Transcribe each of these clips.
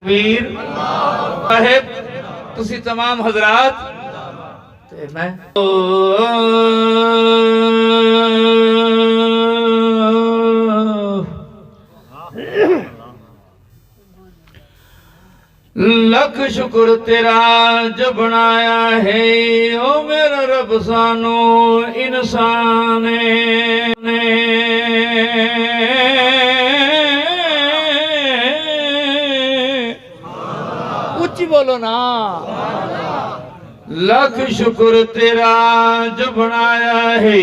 ویر صاحب تسی تمام حضرات تے میں لکھ شکر تیرا جو بنایا ہے او میرا رب سانو انسان اچھی بولو نا لکھ شکر تیرا جو بنایا ہے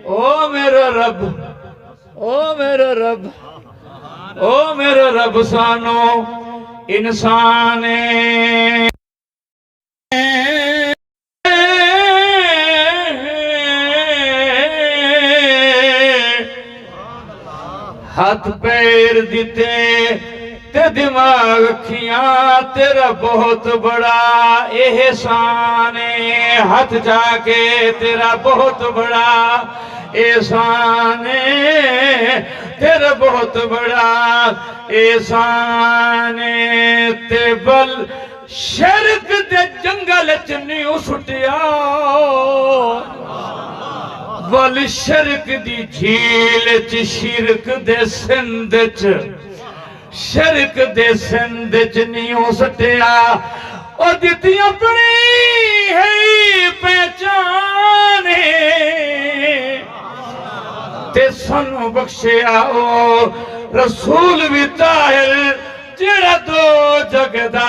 او میرا رب او میرا رب او میرا رب سانو انسان ہاتھ پیر دیتے تے دماغ کھیاں تیرا بہت بڑا احسان ہے ہاتھ جا کے تیرا بہت بڑا احسان ہے تیرا بہت بڑا احسان ہے تے بل شرک دے جنگل چنیوں سٹیا بل شرک دی جھیل چ شرک دے سندھ چ شرک دے سندھ چ نیوں سٹیا او دیتی اپنی ہے پہچانے تے سنو بخشیا او رسول بھی طاہر جڑا دو جگدا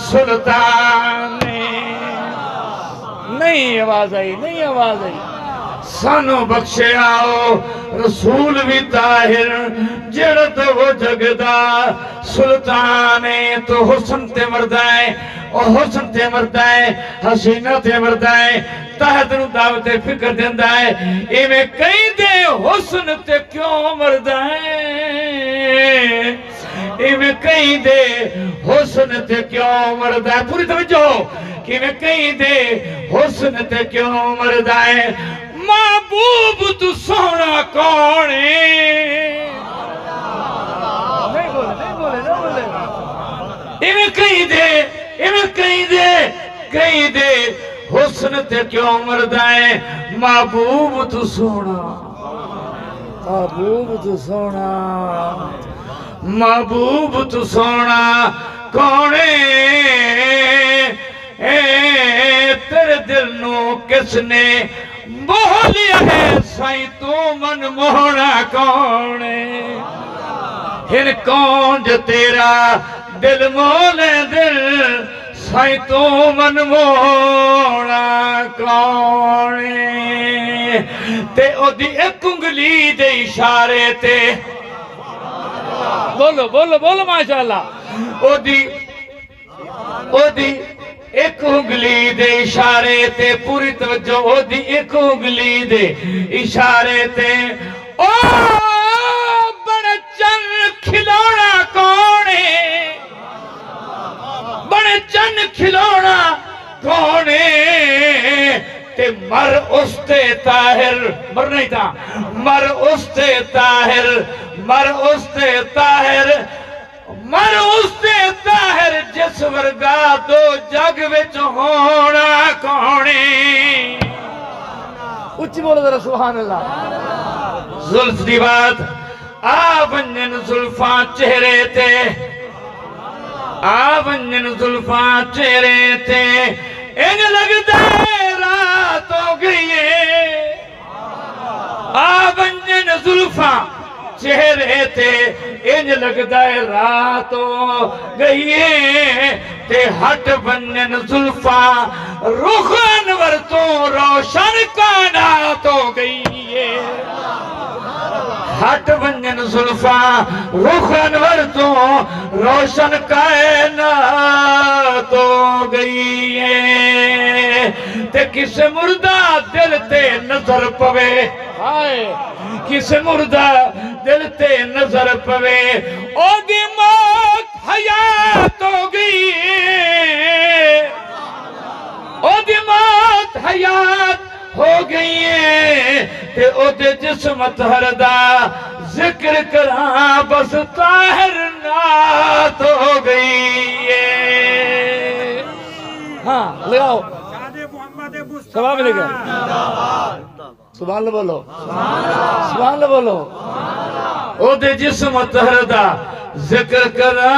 سلطان نہیں آواز آئی نہیں آواز آئی سانو بخشے آؤ رسول بھی طاہر جڑا دو جگدا سلطان تو حسن تے مردائے اور حسن تے مردائے حسینہ تے مردائے تحت نو دعوت فکر دیندائے ایمیں کئی دے حسن تے کیوں مردائے ایمیں کئی دے حسن تے کیوں مردائے پوری توجہ کہ میں کئی دے حسن تے کیوں مردائے محبوب تو سونا کونے نہیں بولے ایمیں کئی دے حسن تے کیوں مردائے محبوب تو سونا محبوب تو سونا محبوب تو سونا کونے تیرے دل نو کس نے موہ لیا ہے سائیں تو من موہنا کونے ہن کون جو تیرا دل مولے دل سائیں تو من موہنا کونے تے او دی ایک انگلی دے اشارے تے بولو بولو بولو ماشاءاللہ او دی ایک انگلی دے اشارے تے پوری توجہ او دی ایک انگلی دے اشارے تے او بڑا چن کھلونا کونے بڑا چن کھلونا کونے تے مر اس تے طاہر مر نہیں تھا مر اس تے طاہر مر اس تے طاہر مر اس تے طاہر جس ورگا دو جگ وچ ہونا کونے اچھی بولو ذرا سبحان اللہ زلف دی بات آ ونجن زلفاں چہرے تے آ ونجن زلفاں چہرے تے ان لگتا ہے رات ہو گئی ہے آ ونجن زلفاں چہرے تے انج لگدا ہے رات ہو گئی ہے تے ہٹ ونجن زلفاں رخ انور تو روشن کائنات ہو گئی ہے ہٹ ونجن زلفاں رخ انور تو روشن کائنات ہو گئی ہے تے کس مردہ دل تے نظر پوے ہائے کس مردہ دل تے نظر پوے او دی موت حیات ہو گئی ہے او دی موت حیات ہو گئی ہے تے او دے جسم طہر دا ذکر کراں بس طاہر نات ہو گئی لگاؤ سبحان ملے گا سبحان اللہ بولو سبحان اللہ بولو او دے جسم طہر دا ذکر کرا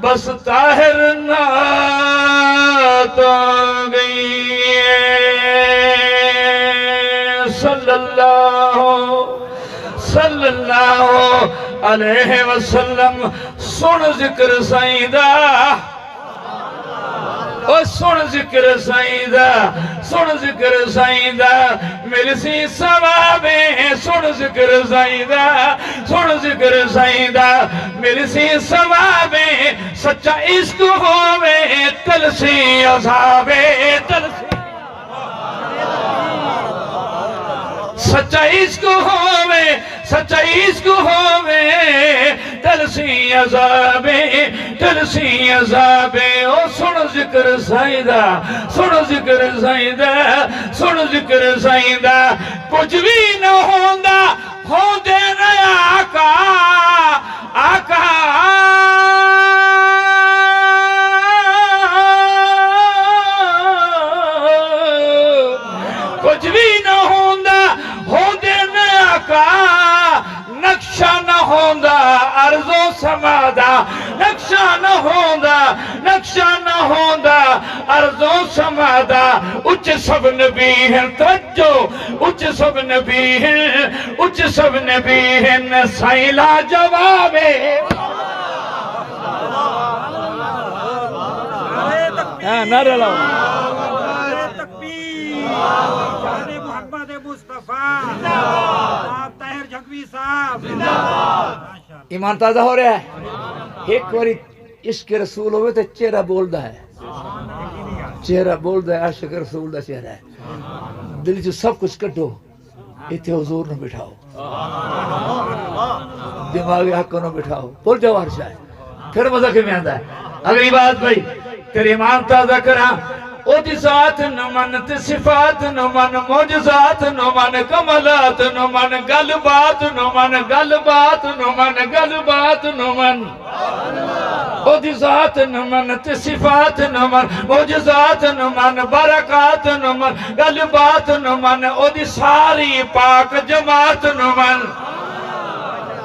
بس طاہر نات گئی صلی اللہ علیہ وسلم سن ذکر سائیدہ او سن ذکر سائیدہ سن ذکر سائیدہ مل سی ثوابیں سن ذکر سائیدہ سن ذکر سائیدہ مل سی ثوابیں سچا عشق ہووے تل سی عذابیں تل سی سچا عشق ہووے سچا عشق ہووے تل سی عذابیں او سن ذکر سائیدہ سن ذکر سائیدہ سن ذکر سائیدہ کچھ بھی نہ ہوندہ ہوندے نہ آقا آقا کچھ بھی نہ ہوندہ ہوندے نہ آقا نقشہ نہ ہوندہ عرض و سمادہ نقشہ نہ ہوندہ نقشہ نہ ہوندہ عرض و سمادہ اچھ سب نبی ہیں توجہ اچھ سب نبی ہیں اچھ سب نبی ہیں سائلہ جوابے نعرہ لاؤ محمد مصطفیٰ طاہر جھگوی صاحب ایمان تازہ ہو رہا ہے ایک واری عشق رسول ہوئے تو چہرہ بولدہ ہے چہرہ بولدہ ہے عاشق رسول دا چہرہ ہے دل جو سب کچھ کٹو ایتھے حضور نہ بٹھاؤ دماغی حق نہ بٹھاؤ بول جاؤ ہر شاہ پھر مزہ کے میں آندہ ہے اگلی بات بھائی تیرے ایمان تازہ کرا او دی ذات نمان تے صفات نمان موجزات نمان کمالات نمان گلبات نمان گلبات نمان گلبات نمان او دی ذات نمان تے صفات نمان موجزات نمان برکات نمان گلبات نمان او دی ساری پاک جماعت نمان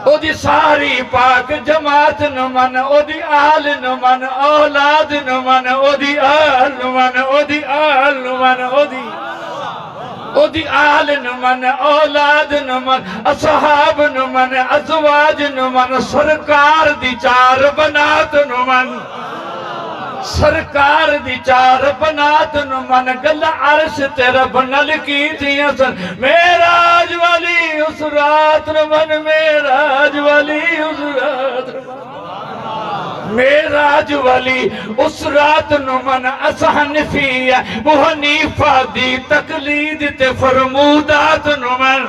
او دی ساری پاک جماعت نمان او دی آل نمان اولاد نمان او دی آل نمان او دی آل نمان او دی آل نمان اولاد نمان اصحاب نمان ازواج نمان سرکار دی چار بنات نمان سرکار دی چار بنات نمان گل عرش تیرا بنال کی تھیاں سن میراج والی اس رات نمان میراج والی اس رات میراج والی اس رات نمان حنفیہ ابو حنیفہ دی تقلید تے فرمودات نمان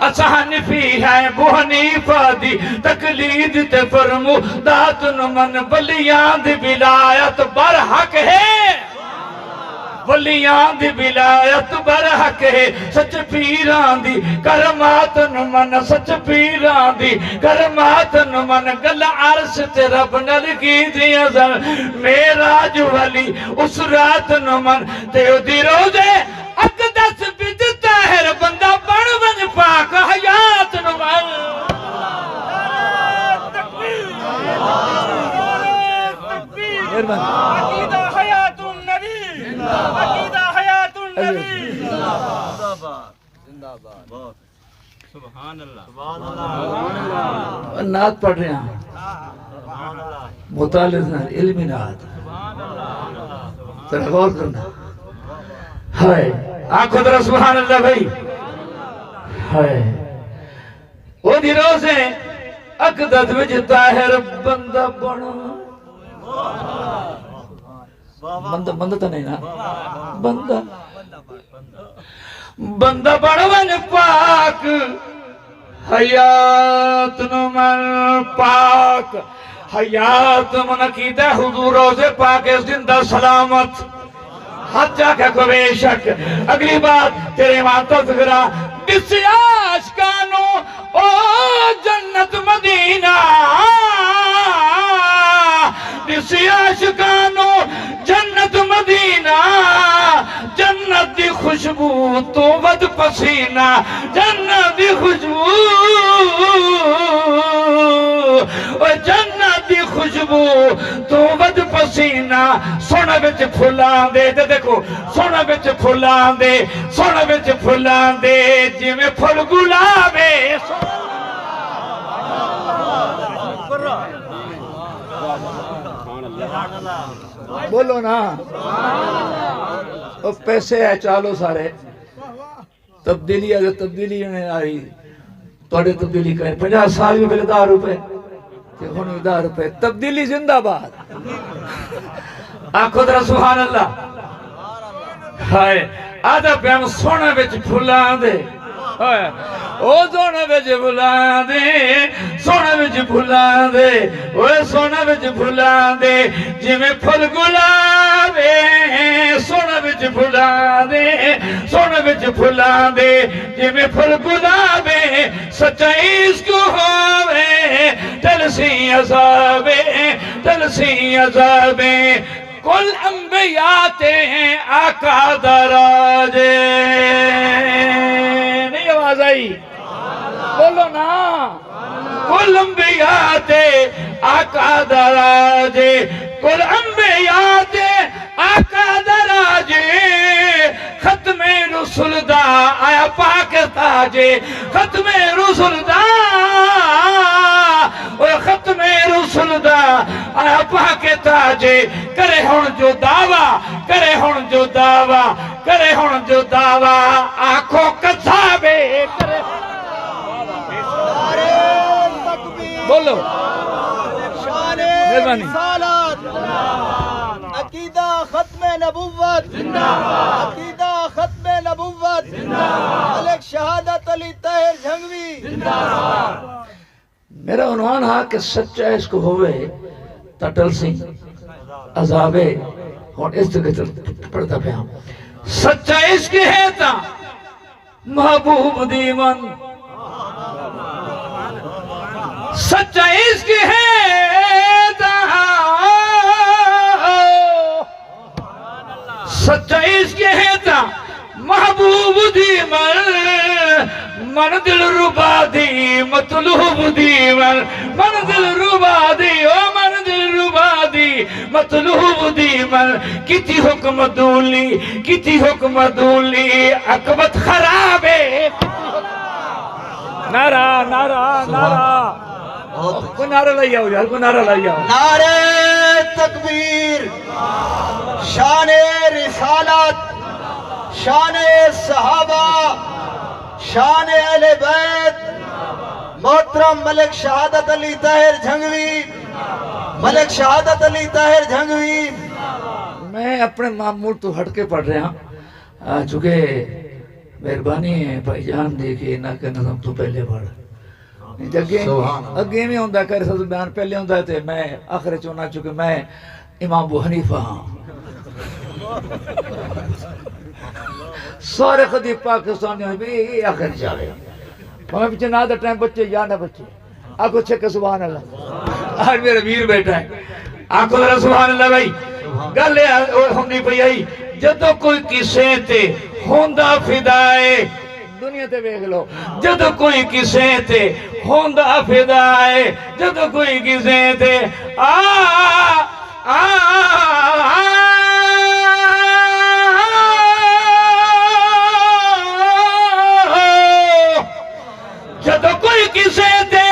حنفی ہے ابو حنیفہ دی تقلید تے فرمودات نمان ولیان دی ولایت برحق ہے ولیان دی ولایت برحق ہے سچ پیران دی کرمات نمان سچ پیران دی کرمات نمان گل عرش تے رب نل کی دیا زن میراج والی اس رات نمان تے دی روزے اقدس بد طاہر بندہ بڑھ بن پاک حیات نمان عقیدہ حیات النبی عقیدہ حیات النبی سبحان اللہ نعت پڑھ رہے ہیں مطالعہ علمی نعت ذرا غور کرنا ہائے آنکھوں در سبحان اللہ بھائی ہائے وہ دی روزے اقدت وچ طاہر بندہ بڑا بندہ تو نہیں نا بندہ بڑون پاک حیات نمان پاک حیات من عقیدہ حضور روزے پاک زندہ سلامت حد جا کے کو بے شک اگلی بات تیرے ایمان تو ذکرہ کسی عاشقانو او جنت مدینہ کسی عاشقانو جنت تو ود پسینہ جنت دی خوشبو او جنت دی خوشبو تو ود پسینہ سونا بچ پھولان دے دیکھو سونا بچ پھولان دے سونا بچ پھولان دے جی میں پھول گلابے بولو نا وہ پیسے ہے چالو سارے تبدیلی اگر تبدیلی نہیں آئی توڑے تبدیلی کریں 50 سال بھی پہلے 10 روپے کہ ہونی 10 روپے تبدیلی زندہ باد آنکھو درہ سبحان اللہ ہائے آدھا پہ ہم سونا بچ پھولان دے او سونا بچ پھولان دے سونا بچ پھولان دے او سونا بچ پھولان دے جی میں پھول گلابے سونا بچ پھولان دے سونا بچ پھولان دے جی میں پھول گلابے سچائی اس کو ہوئے تلسی عذابے تلسی عذابے کل انبیاء تے ہیں آقا دراجے نہیں آواز آئی بولو نا کل انبیاء تے آقا دراجے کل انبیاء تے آقا دراجے ختم رسول دا آیا پاک تاجے ختم رسول دا ختم رسول دا آیا پاک تاجے کرے ہون جو دعویٰ کرے ہون جو دعویٰ کرے ہون جو دعویٰ آنکھوں کذابے کرے بولو شان مہربانی رسالت عقیدہ ختم نبوت عقیدہ ختم نبوت ملک شہادت علی طاہر جھنگوی میرا عنوان ہے کہ سچا اس کو ہوئے تٹل سی عذابے اور اس طرح پڑھتا پہ ہم سچا عشق ہے تا محبوب دیمن سچا عشق ہے تا سچا عشق ہے تا محبوب دیمن من دل ربا دی مطلوب دیمن من دل ربا دی او من دل ربا دی مطلوب دیمن کتی حکم دولی کتی حکم دولی عقبت خرابے نعرہ نعرہ نعرہ کو نعرہ لائیا ہو یار کو نعرہ لائیا ہو نعرہ تکبیر شان رسالت شان صحابہ شان اہل بیت محترم ملک شہادت علی طاہر جھنگوی ملک شہادت علی طاہر جھنگوی میں اپنے معمول تو ہٹ کے پڑھ رہا ہوں چونکہ مہربانی ہے بھائی جان دیکھئے نہ کہ نظم تو پہلے پڑھ اگے میں ہوندہ کر ساتھ بیان پہلے ہوندہ تھے میں آخر چونا چونکہ میں امام ابو حنیفہ ہوں سارے خدیب پاکستانی ہوئے بھی یہ آخر چاہے ہمیں پیچھے نہ دا ٹائم بچے یا نہ بچے آنکھو چھکے سبحان اللہ آج میرا ویر بیٹھا ہے آنکھو ذرا سبحان اللہ بھائی گلے ہم نہیں پہی آئی جدو کوئی کسے تے ہوندہ فدائے دنیا تے بیگ لو جدو کوئی کسے تے ہوندہ فدائے جدو کوئی کسے تے جدو کوئی کسے تے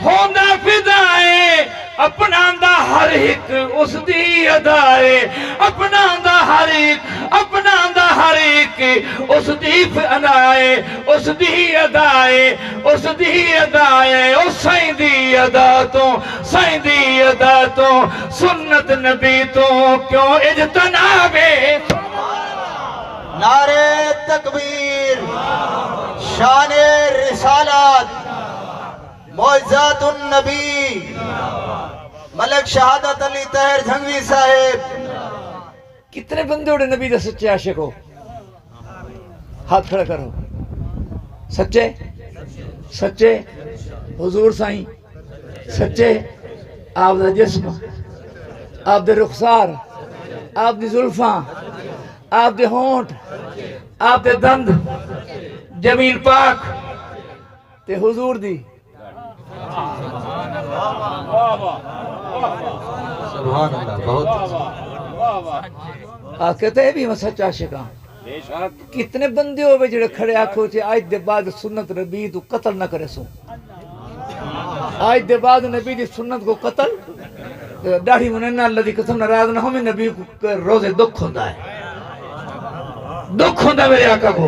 ہوندہ فدائے اپنا دا ہر ایک اس دی ادائے اپنا دا ہر ایک اپنا دا ہر ایک اس دی فنائے اس دی ادائے اس دی ادائے اس سائن دی ادا تو سائن دی ادا تو سنت نبی تو کیوں اجتنابے نعرہ تکبیر شان رسالت معجزات النبی ملک شہادت علی طاہر جھنگوی صاحب کتنے بندے اڑے نبی دے سچے عاشق ہو ہاتھ کھڑا کرو سچے سچے حضور سائیں سچے آپ دا جسم آپ دے رخسار آپ دی زلفاں آپ دے ہونٹ آپ دے دند جمین پاک تے حضور دی سبحان اللہ بہت کہتے ہیں بھی میں سچ عاشق ہاں کتنے بندے ہوئے جڑے کھڑے آکھو چے آج دے بعد سنت نبی تو قتل نہ کرے سو آج دے بعد نبی دی سنت کو قتل داڑھی مننا اللہ دی قسم ناراض نہ ہو میں نبی کو روزے دکھ ہوتا ہے دکھ ہوتا ہے میرے آقا کو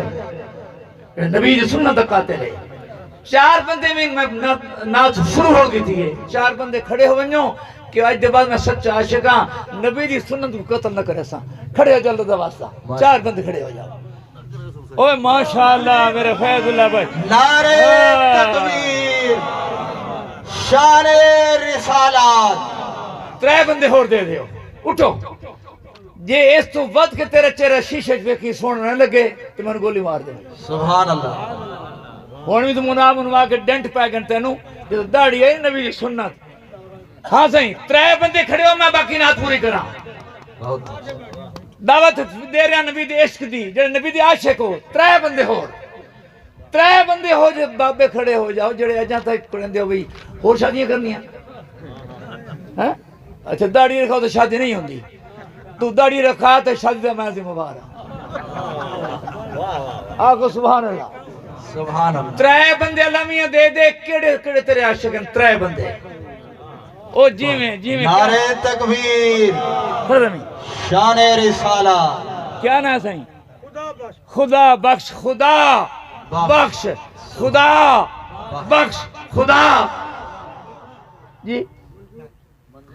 نبی دی سنت قاتل ہے چار بندے میں ناچ شروع ہو گئی تھی چار بندے کھڑے ہو ونجو کہ آج دے بعد میں سچا عاشق ہاں نبی دی سنت کو قتل نہ کرے سا کھڑے ہو جلد دا واسطہ چار بندے کھڑے ہو جاؤ اوہ ماشاءاللہ میرے فیض اللہ بھائی نعرہ تکبیر شان رسالات ترے بندے ہور دے دیو اٹھو جے اس تو ود کے تیرے چہرہ شیشے ویکھی سونا نہ لگے تو میں گولی مار دے سبحان اللہ ہون بھی تو منوا کے ڈنٹ پہ گن تینوں جو داڑھی ہے نبی دی سنت ہاں صحیح ترے بندے کھڑے ہو میں باقی نات پوری کراں بہت دعوت دے رہا نبی دی عشق دی جڑے نبی دی عاشق ہو ترے بندے ہو جو بابے کھڑے ہو جاؤ جڑے اجاں تک پڑھن دے ہو بھئی ہور شادیاں کرنی ہیں ہاں اچھا داڑھی رکھاؤ تو شادی نہیں ہوندی تو داڑھی رکھا تو شادی دا میں ذمہ وار ہوں آگو سبحان اللہ سبحان اللہ ترے بندے لمیاں دے کیڑے تیرے عاشق ہیں ترے بندے او جی میں نعرہ تکبیر شان رسالات کیا نا سائیں خدا بخش خدا بخش خدا بخش خدا جی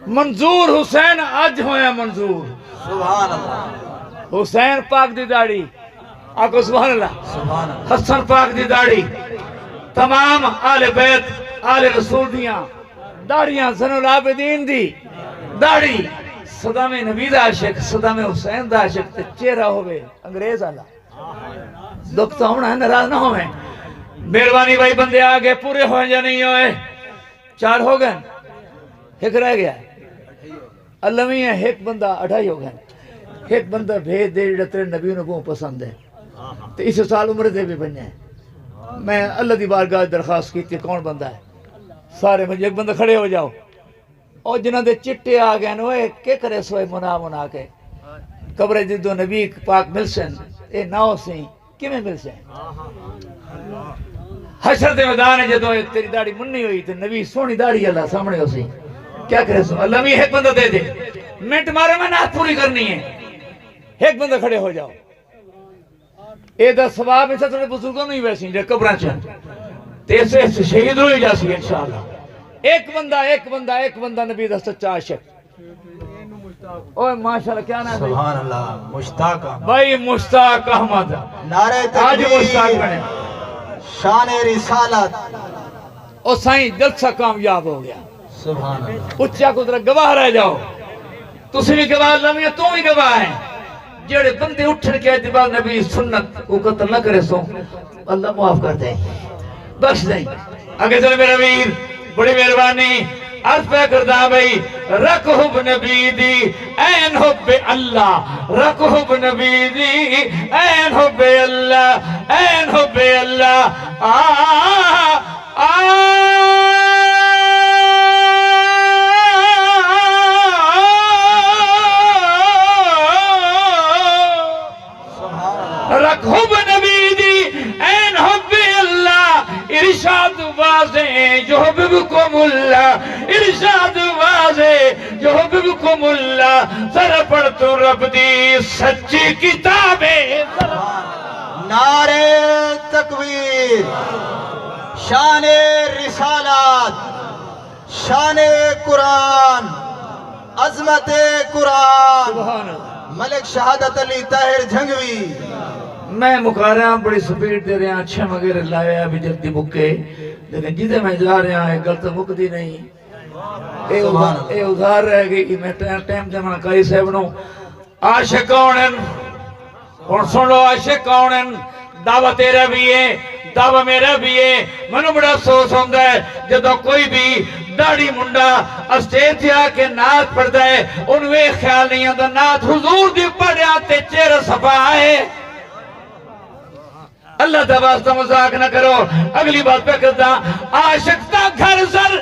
منظور حسین آج ہویا منظور سبحان اللہ حسین پاک دی داڑھی آکو سبحان اللہ سبحان اللہ حسن پاک دی داڑھی تمام آل بیت آل رسول دیاں داڑیاں زن العابدین دی داڑھی صدام نبی دا عاشق صدام حسین دا عاشق تے چہرہ ہوئے انگریز آلہ دکھ تو ہونا ہے ناراض نہ ہوئے مہربانی بھائی بندے آگے پورے ہوئے یا نہیں ہوئے چار ہو گئے ایک رہ گیا اللہ میں ایک بندہ 2.5 ہو گئے ایک بندہ بھیج دے جڑا تیرے نبیوں نے کو پسند ہے تو اس سال عمر دے بھی بننے میں اللہ دی بارگاہ درخواست کی تھی کون بندہ ہے سارے مجھے ایک بندہ کھڑے ہو جاؤ اور جنہ دے چٹے آ گئے نوے کیا کرے سوئے منا کے قبر جدو نبی پاک ملسن اے ناؤ سی کی میں ملسن حشر دے میدان ہے جدو تیری داڑھی منی ہوئی تو نبی سونی داڑھی اللہ سامنے ہو سی کیا کرے سو اللہ میں ایک بندہ دے دے منٹ مارے میں نات پوری کرنی ہے ایک بندہ کھڑے ہو جاؤ اے دا ثواب ایسا تھوڑے بزرگوں نہیں ویسی جو قبران چاہن تیسے شہید ہوئی جا سی انشاءاللہ ایک بندہ نبی دا سچا عاشق اوہ ماشاءاللہ کیا نام ہے سبحان اللہ مشتاق بھائی مشتاق احمد نعرہ آج مشتاق تکبیر بنے شان رسالت اور سائیں جلسہ کامیاب ہو گیا سبحان اللہ اچھا کو ذرا گواہ رہ جاؤ تسی بھی گواہ لمیاں تو بھی گواہ ہیں جڑے بندے اٹھن کے اعتبار نبی سنت کو قتل نہ کرے سو اللہ معاف کر دے بخش دے آگے چلے میرا ویر بڑی مہربانی عرض پہ کردہ بھئی رکھ حب نبی دی این حب اللہ رکھ حب نبی دی این حب اللہ این حب اللہ رکھ حب نبی دی این حب اللہ ارشاد واضح جو حببکم اللہ ارشاد واضح جو حببکم اللہ ذرا پڑھ تو رب دی سچی کتابیں نعرہ تکبیر شان رسالات شان قرآن عظمت قرآن سبحان اللہ ملک شہادت علی طاہر جھنگوی میں مکا رہا ہوں بڑی سپیڈ دے رہا ہوں اچھے مگر لایا ابھی جلدی مکے لیکن جیدے میں جا رہا ہوں غلط مک دی نہیں اے ادھار رہ گئی میں ٹائم جمعہ کئی صاحب نو عاشق کونن اور سن لو عاشق کونن دعویٰ تیرا بھی ہے دعویٰ میرا بھی ہے منو بڑا افسوس ہوندہ ہے جدو کوئی بھی داڑھی منڈا اسٹیج آ کے نعت پڑھتا ہے انوے خیال نہیں آتا نعت حضور دی پڑھیا تے چہرہ صفا ہے اللہ دا واسطہ مذاق نہ کرو. اگلی بات پہ کرتا عاشق دا گھر زر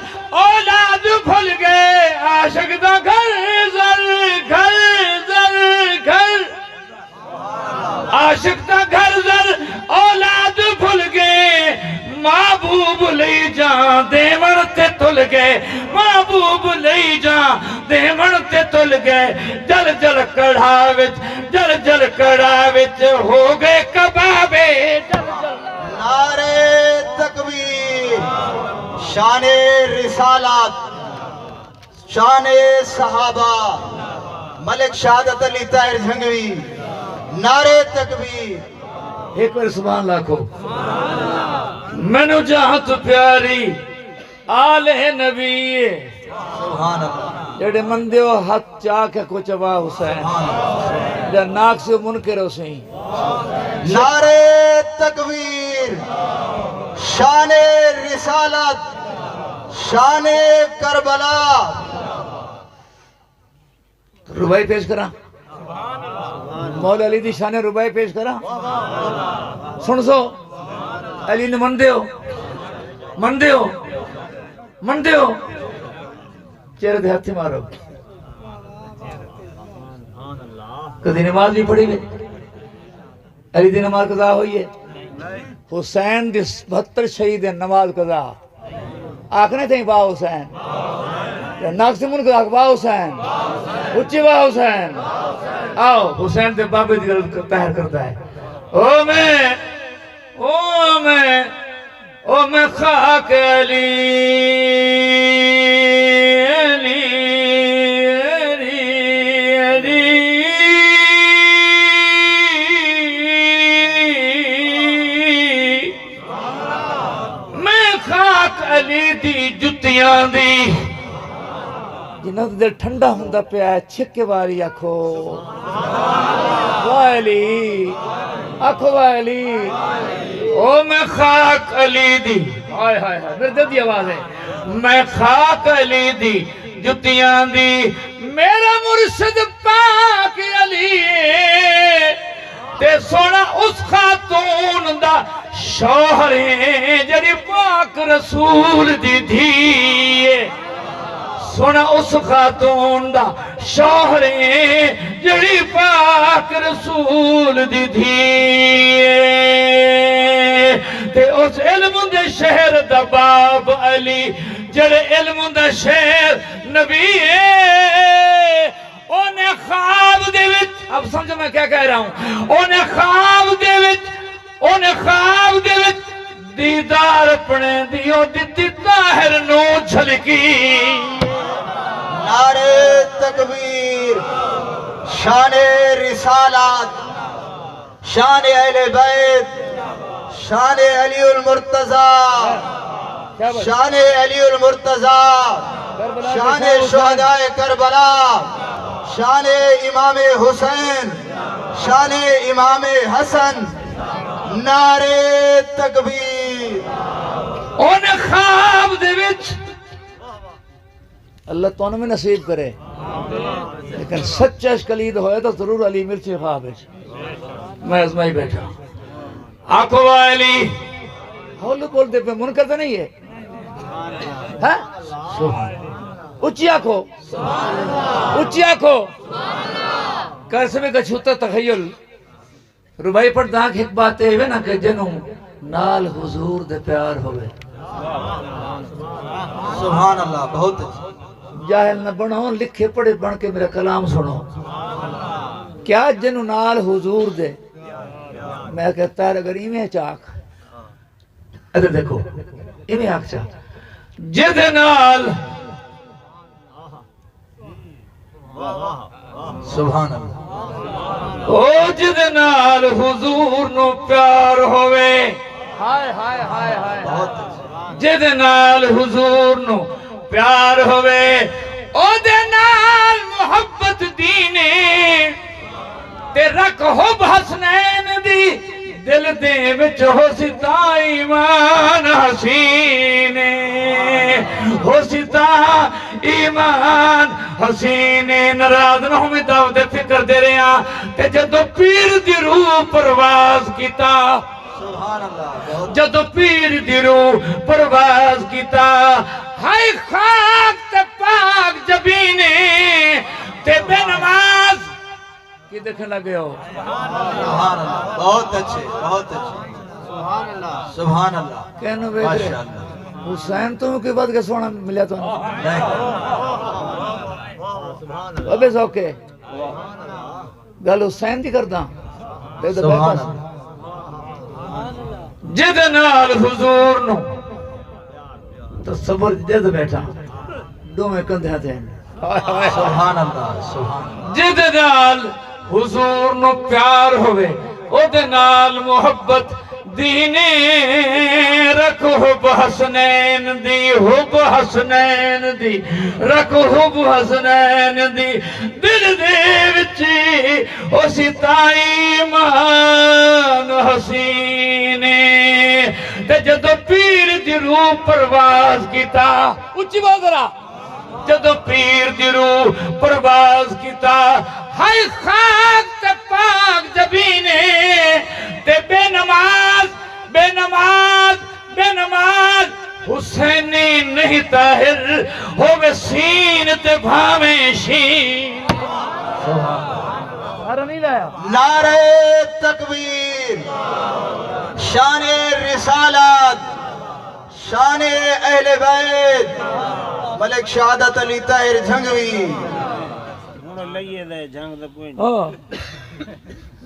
اولاد بھول گئے. عاشق دا گھر زر گھر زر گھر عاشق دا گھر زر اولاد بھول گئے. محبوب لئی جان دیوڑ تے تل گئے. محبوب لئی جان دیوڑ تے تل گئے. جل جل کڑھا وچ جل جل کڑھا وچ ہو گئے کبابے. جل جل نعرے تکبیر. شان رسالات، شان صحابہ، ملک شہادت علی طاہر جھنگوی. نعرے تکبیر. ایک بار سبحان اللہ کو. منو جہاں تو پیاری آل نبی سبحان اللہ. جڑے مندے ہو ہاتھ چاہ کے کو چوا حسین جڑے ناک سے منکر ہو سہیں. نعرے تکبیر. شان رسالت، شان کربلا. ربائی پیش کرا مولا علی دی شان ربائی پیش کرا. سن سو علی نے مندے ہو مندے ہو مندے ہو چہرے دے ہاتھی مارو. کدی نماز نہیں پڑھی گئی. علی دی نماز قضا ہوئی ہے. حسین دی 72 شہید نماز قضا آکھنے تھے با حسین ناک سے من کو با حسین اچھی با حسین. آؤ حسین دے بابے دی غلط تحر کرتا ہے. او میں خاک علی علی علی علی میں خاک علی دی جتیاں دی. جنہوں دل ٹھنڈا ہوندہ پیا ہے چھکے باری آکھو والی آکھو والی. او میں خاک علی دی ہائے ہائے ہائے میرے دل دی آواز ہے. میں خاک علی دی جتیاں دی. میرا مرشد پاک علی تے سونا اس خاتون دا شوہر ہے جڑی پاک رسول دی دھی. سونا اس خاتون دا شوہر ہے جڑی پاک رسول دی دھی. تے اس علم دے شہر دا باب علی جڑے علم دا شہر نبی ہے. اونے خواب دے وچ اب سمجھو میں کیا کہہ رہا ہوں. اونے خواب دے وچ دیدار اپنے دیو دتی طاہر نو جھلکی. نعرے تکبیر. شان رسالات، شان اہل بیت، شان علی المرتضی، شان علی المرتضی، شان شہداء کربلا، شان امام حسین، شان امام حسن. نعرے تکبیر. اونے خواب دے وچ اللہ تو میں نصیب کرے لیکن سچا عشق کلید ہوئے تو ضرور علی مرچی خواب ہے. میں ازمائی بیٹھا آنکھو علی ہولو بول دے پہ منکر تو نہیں ہے. ہاں اچھی آنکھو اچھی آنکھو. قسمے کا چھوتا تخیل ربائی پر دانک ایک بات ہے نا کہ جنوں نال حضور دے پیار ہوئے. سبحان اللہ. بہت اچھا. جاہل نہ بنو لکھے پڑھے بن کے میرا کلام سنو. کیا جنوں نال حضور دے میں کہتا ہے اگر ایمیں چاک ادھر دیکھو ایمیں آنکھ چاک جد نال سبحان اللہ. او جد نال حضور نو پیار ہوئے. ہائے ہائے ہائے ہائے بہت اچھا. جد نال حضور نو پیار ہوئے او دے نال محبت دینے تے رکھو حسنین دی دل دے وچ ہو ستا ایمان حسینے. ہو ستا ایمان حسینے. ناراض نہ ہوئے دعوت فکر دے رہے ہیں تے جدو پیر دی روح پرواز کیتا سبحان اللہ بہت جدو پیر دی روح پرواز کیتا ہائے خاک تے پاک جبینے تے بے نماز کی دیکھنے لگے ہو سبحان اللہ بہت اچھے سبحان اللہ سبحان اللہ کہنو بیٹھے ماشاء اللہ حسین تمہیں کی بات کے سونا ملیا تو نہیں ابے سوکے گل حسین دی کردہ سبحان اللہ جد نال حضور نو تصور جد بیٹھا دو میں کندھے ہیں سبحان اللہ سبحان اللہ جد نال حضور نو پیار ہوئے او دے نال محبت دینے رکھ حب حسنین دی حب حسنین دی رکھ حب حسنین دی دل دے وچی او ستائی ایمان حسینے تے جدو پیر دی روح پرواز کیتا اچھی بات ذرا جدو پیر دی روح پرواز کیتا ہائے خاک تے پاک جبینے تے بے نماز بے نماز بے نماز حسینی نہیں طاہر ہووے سین تے بھاویں شین سارا نہیں لایا نعرہ تکبیر شان رسالت شان اہل بیت ملک شہادت علی طاہر جھنگوی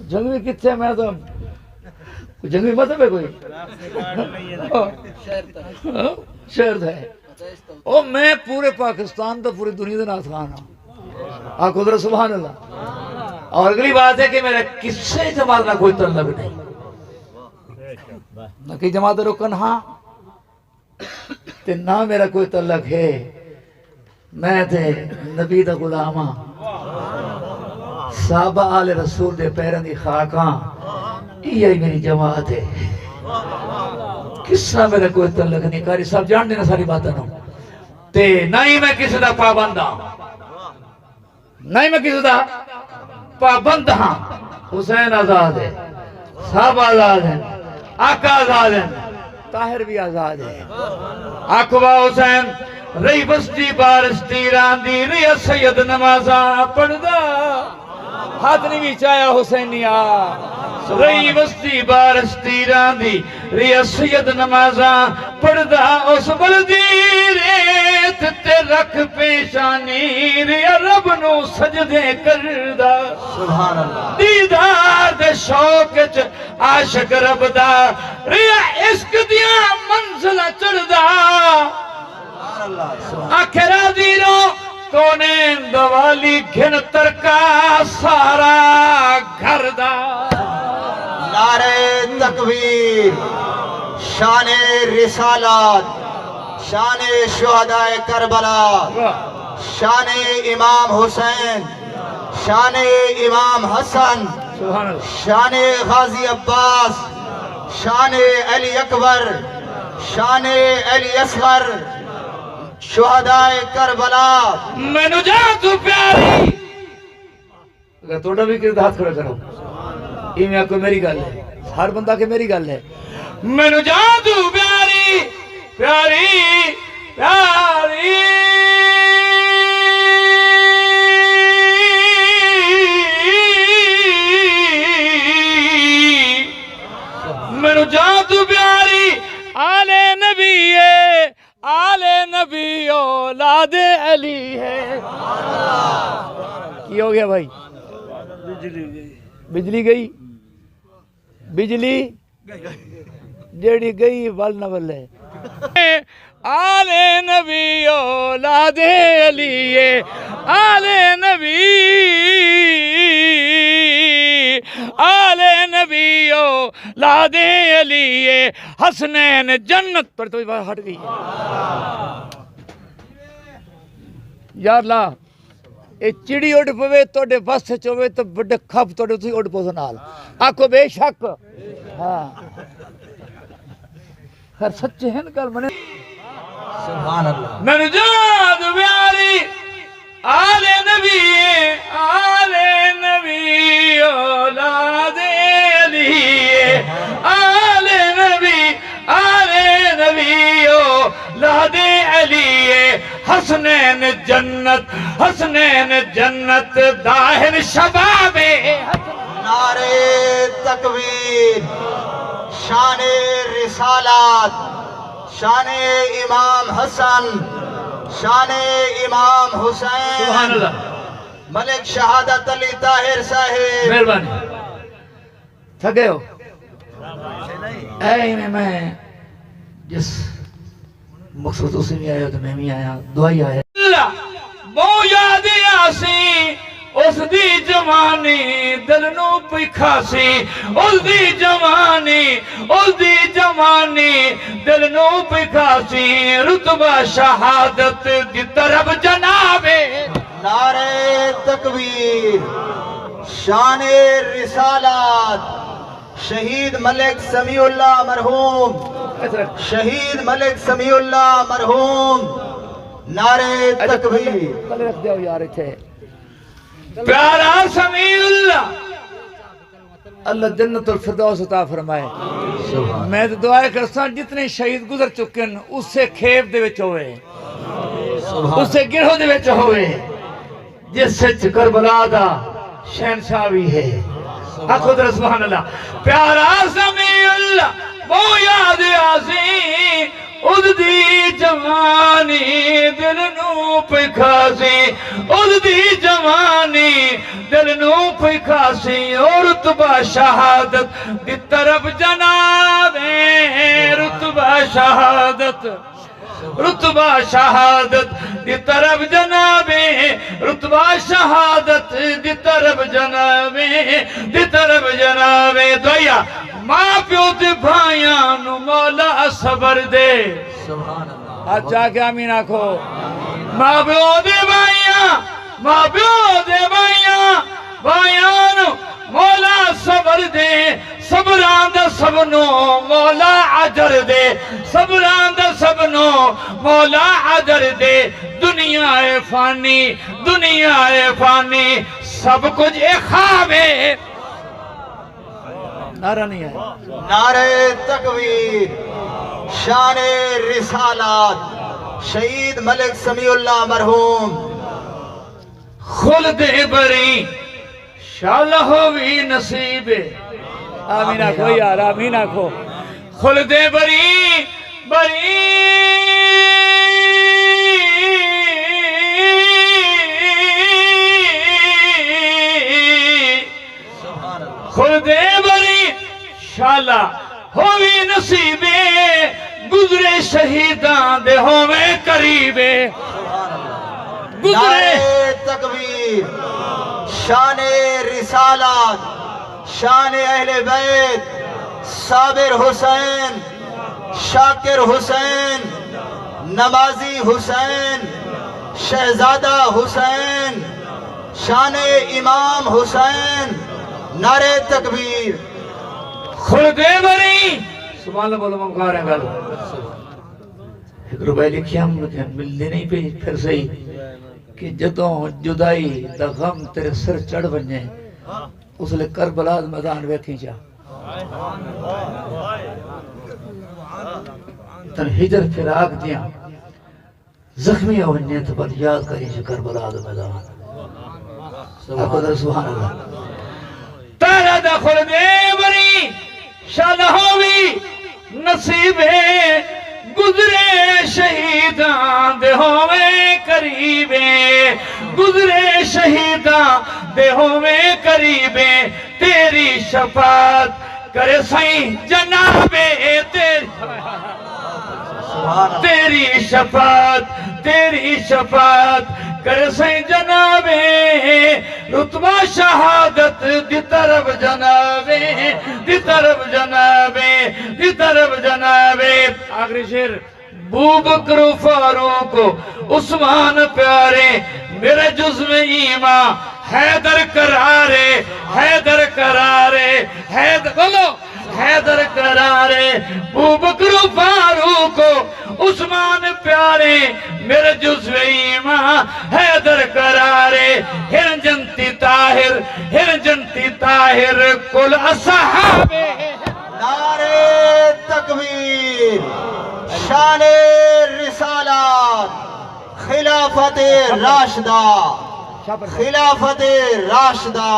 جنگوی کتھے میں تو جنگوی مطلب ہے کوئی شہر ہے او میں پورے پاکستان تو پوری دنیا دے ناس خان ہوں آنکھ ادھر سبحان اللہ اور اگلی بات ہے کہ میرا کسے جماعت نہ کوئی تعلق نہیں نہ کہ جماعت رکن ہاں تے نہ میرا کوئی تعلق ہے میں تے نبی دا غلاماں صحابہ آل رسول دے پیرن دی خاکاں یہی میری جماعت ہے کسا میرا کوئی تعلق نہیں کاری صاحب جان دینا ساری باتیں نو تے نہ ہی میں کسی دا پابند ہاں نہ ہی میں کسی دا پابند ہاں حسین آزاد ہے صحابہ آزاد ہیں آقا آزاد ہیں طاہر بھی آزاد ہے آقا حسین رہی بستی بارستی راندی ریا سید نمازاں پڑھدا ہاتھ نہیں بھی چاہیا حسینیا رہی بستی بارستی راندی ریا سید نمازاں پڑھدا اس بلدی ریت تے رکھ پیشانی ریا رب نو سجدے کردا سبحان اللہ دیدار دے شوق چ عاشق رب دا ریا عشق دیاں منزلہ چڑھدا سبحان اللہ آخرہ دیرو کونین دوالی گھن ترکا سارا گھر دا نعرہ تکبیر شان رسالت شان شہداء کربلا شان امام حسین شان امام حسن سبحان اللہ شان غازی عباس شان علی اکبر شان علی اصغر شہداء کربلا میں نجات پیاری اگر توڑا بھی کردہ ہاتھ کھڑا کرو یہ میں کوئی میری گل ہے ہر بندہ کے میری گل ہے میں نجات پیاری پیاری پیاری میں نجات پیاری آل نبی ہے آل نبی اولاد علی ہے کی ہو گیا بھائی بجلی گئی بجلی جیڑی گئی ول نہ ولے آل نبی اولاد علی ہے آل نبی آل نبی اولاد علی ہے حسنین جنت پر تو بات ہٹ گئی یار لا اے چڑی اڑ پوے توڑے بس چوے تو بڑے کھپ توڑے تھی اڑ پوزو نال آکو بے شک ہاں خیر سچے ہیں کل منے سبحان اللہ میں نجات پیاری آل نبی اولاد علی آل حسنین جنت، حسنین جنت داہر شباب نعرے تکبیر، شان رسالات، شان امام حسن، شان امام سبحان حسین، اللہ، ملک شہادت علی طاہر صاحب۔ مہربانی تھکے ہو اے میں جس مقصود اسے بھی آیا تو میں بھی آیا، دعائی آیا اللہ بو یاد آسی اس دی جوانی دل نو پکھاسی، اس دی جوانی، اس دی جوانی دل نو پکھاسی، رتبہ شہادت دی طرف جنابے نعرے تکبیر، شان رسالات، شہید ملک سمیع اللہ مرحوم، شہید ملک سمیع اللہ مرحوم، نعرے تکبیر۔ کلے رکھ دیو یار تھے پیارا سمیع اللہ، اللہ جنت الفردوس عطا فرمائے۔ میں تو دعائیں کرساں جتنے شہید گزر چکے ہیں اس سے کھیپ دے وچ ہوئے، اس سے گرہو دے وچ ہوئے، جس سے کربلا دا شہنشاہ بھی ہے۔ خود سبحان اللہ، پیارا سمیع اللہ وہ یاد آسی اس دی جوانی دل نو پکھاسی، اس دی جوانی دل نو پکھاسی، اور رتبہ شہادت دی طرف جناب رتبہ شہادت، رتبہ شہادت دی طرف جنابے، رتبہ شہادت دی طرف جنابے، دی طرف جنابے۔ دعیا ماں پیو دے بھائیاں نو مولا صبر دے، سبحان اللہ، آج جا کے آمین آکھو۔ ماں پیو دے بھائیاں، ماں پیو دے بھائیاں، بھائیاں نو مولا صبر دے، صبران دا سبنو مولا عجر دے، صبران دا سبنو مولا عجر دے۔ دنیا ہے فانی، دنیا ہے فانی، سب کچھ ایک خواب ہے۔ نعرہ نہیں ہے نعرے تکبیر، شان رسالات، شہید ملک سمیع اللہ مرحوم، خلد بری شالہ ہوئی نصیب، آمین آکھو یار، آمین آکھو۔ خلد بری بری خلد بری شالہ ہوئی نصیبے، گزرے شہیدان دے ہوئے قریبے، گزرے نعرے تکبیر، شان رسالات، شان اہل بیت، صابر حسین، شاکر حسین، نمازی حسین، شہزادہ حسین، شان امام حسین، نعرے تکبیر۔ خلد بری سبحان اللہ بولو ممکار ہیں گل ایک روپے لکھیا مجھے ملنے نہیں پہ پھر صحیح کہ جدوں جدائی دا غم تیرے سر چڑھ بنجے اس لئے کربلا دا میدان ویکھیں چاہ تن ہجر فراق دیاں زخمی ہونے تو بات یاد کریں چھے کربلا دا میدان اقدر سبحان اللہ تارا دا خلد بری شالہ ہوئی نصیبے، گزرے شہیدان دے ہوئے قریبے، گزرے شہیدان دے ہوئے قریبے، تیری شفاعت کرے سائیں جنابے، تیری شفاعت، تیری شفاعت کر سائیں جنابے، رتبہ شہادت دی طرف جنابے، دی طرف جنابے، دی طرف جنابے۔ آخری شیر، بوبکر فاروق عثمان پیارے، میرے جزم ایمان حیدر قرارے، حیدر قرارے، حیدر بولو حیدر قرارے، بوبکر فاروق عثمان پیارے، میرے جزو ایمان حیدر قرارے، ہر جنتی طاہر، ہر جنتی طاہر کل اصحابے۔ نعرے تکبیر، شان رسالات، خلافت راشدہ خلافت راشدہ